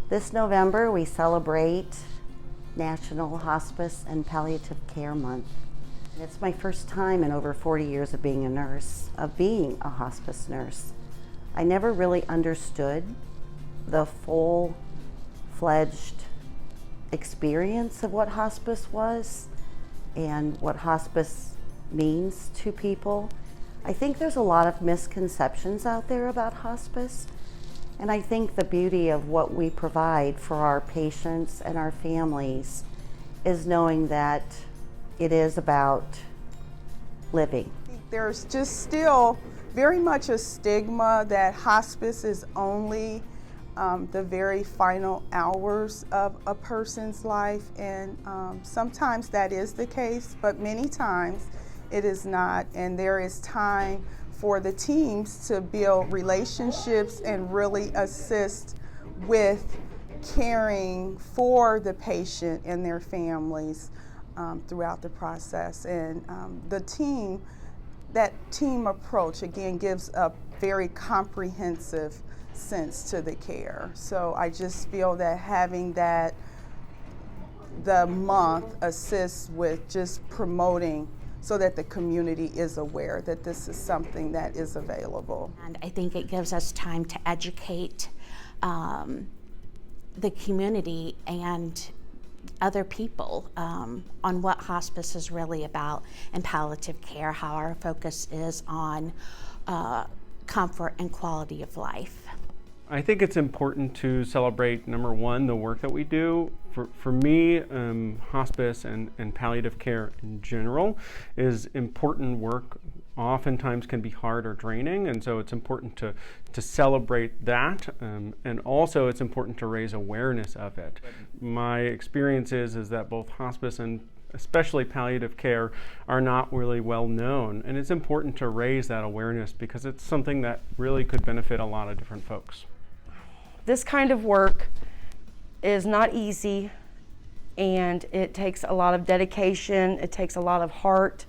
This November, we celebrate National Hospice and Palliative Care Month. It's my first time in over 40 years of being a nurse, of being a hospice nurse. I never really understood the full-fledged experience of what hospice was and what hospice means to people. I think there's a lot of misconceptions out there about hospice. And I think the beauty of what we provide for our patients and our families is knowing that it is about living. There's just still very much a stigma that hospice is only the very final hours of a person's life, and sometimes that is the case, but many times it is not, and there is time for the teams to build relationships and really assist with caring for the patient and their families throughout the process. And that team approach again gives a very comprehensive sense to the care. So I just feel that having that, the month assists with just promoting so that the community is aware that this is something that is available. And I think it gives us time to educate the community and other people on what hospice is really about and palliative care, how our focus is on comfort and quality of life. I think it's important to celebrate, number one, the work that we do. For me, hospice and palliative care in general is important work. Oftentimes can be hard or draining, and so it's important to celebrate that, and also it's important to raise awareness of it. My experience is that both hospice and especially palliative care are not really well known, and it's important to raise that awareness because it's something that really could benefit a lot of different folks. This kind of work is not easy, and it takes a lot of dedication, it takes a lot of heart,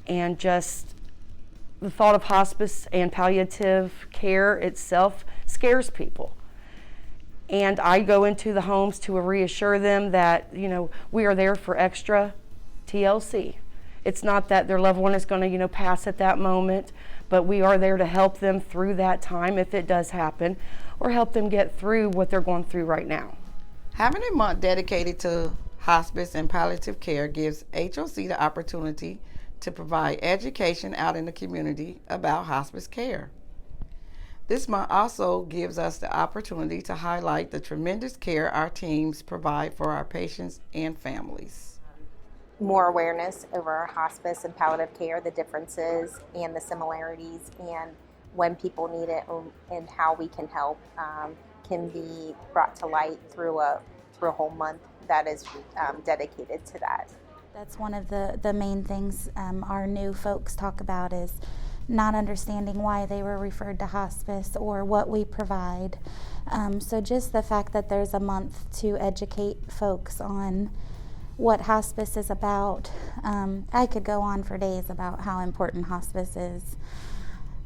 and just the thought of hospice and palliative care itself scares people. And I go into the homes to reassure them that, we are there for extra TLC. It's not that their loved one is going to, pass at that moment, but we are there to help them through that time if it does happen, or help them get through what they're going through right now. Having a month dedicated to hospice and palliative care gives HOC the opportunity to provide education out in the community about hospice care. This month also gives us the opportunity to highlight the tremendous care our teams provide for our patients and families. More awareness over hospice and palliative care, the differences and the similarities, and when people need it and how we can help can be brought to light through a whole month that is dedicated to that. That's one of the main things our new folks talk about is not understanding why they were referred to hospice or what we provide. So just the fact that there's a month to educate folks on what hospice is about. I could go on for days about how important hospice is.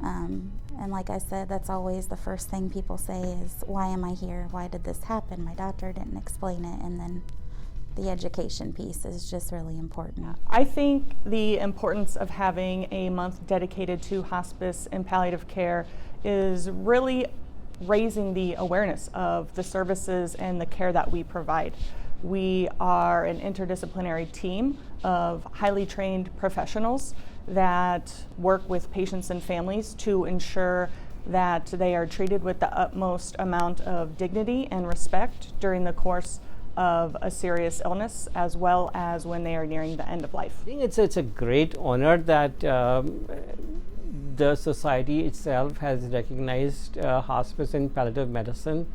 And like I said, that's always the first thing people say is, why am I here? Why did this happen? My doctor didn't explain it. And then the education piece is just really important. I think the importance of having a month dedicated to hospice and palliative care is really raising the awareness of the services and the care that we provide. We are an interdisciplinary team of highly trained professionals that work with patients and families to ensure that they are treated with the utmost amount of dignity and respect during the course of a serious illness, as well as when they are nearing the end of life. I think it's a great honor that the society itself has recognized hospice and palliative medicine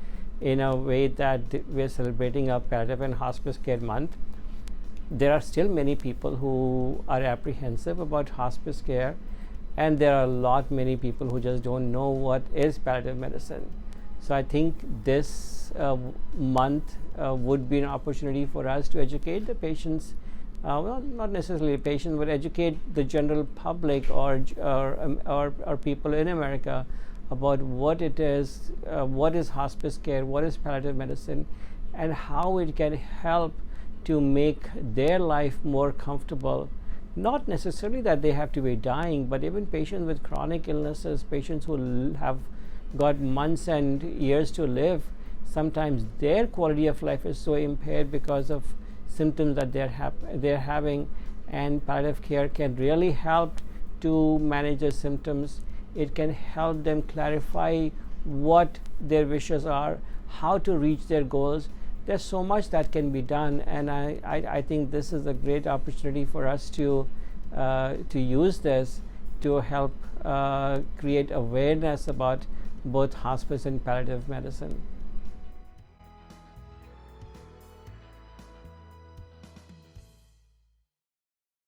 in a way that we're celebrating a palliative and hospice care month. There are still many people who are apprehensive about hospice care, and there are many people who just don't know what is palliative medicine. So I think this month would be an opportunity for us to educate the patients, well, not necessarily patients, but educate the general public or people in America about what it is, what is hospice care, what is palliative medicine, and how it can help to make their life more comfortable. Not necessarily that they have to be dying, but even patients with chronic illnesses, patients who have got months and years to live, sometimes their quality of life is so impaired because of symptoms that they're having, and palliative care can really help to manage their symptoms. It can help them clarify what their wishes are, how to reach their goals. There's so much that can be done, and I think this is a great opportunity for us to use this to help create awareness about both hospice and palliative medicine.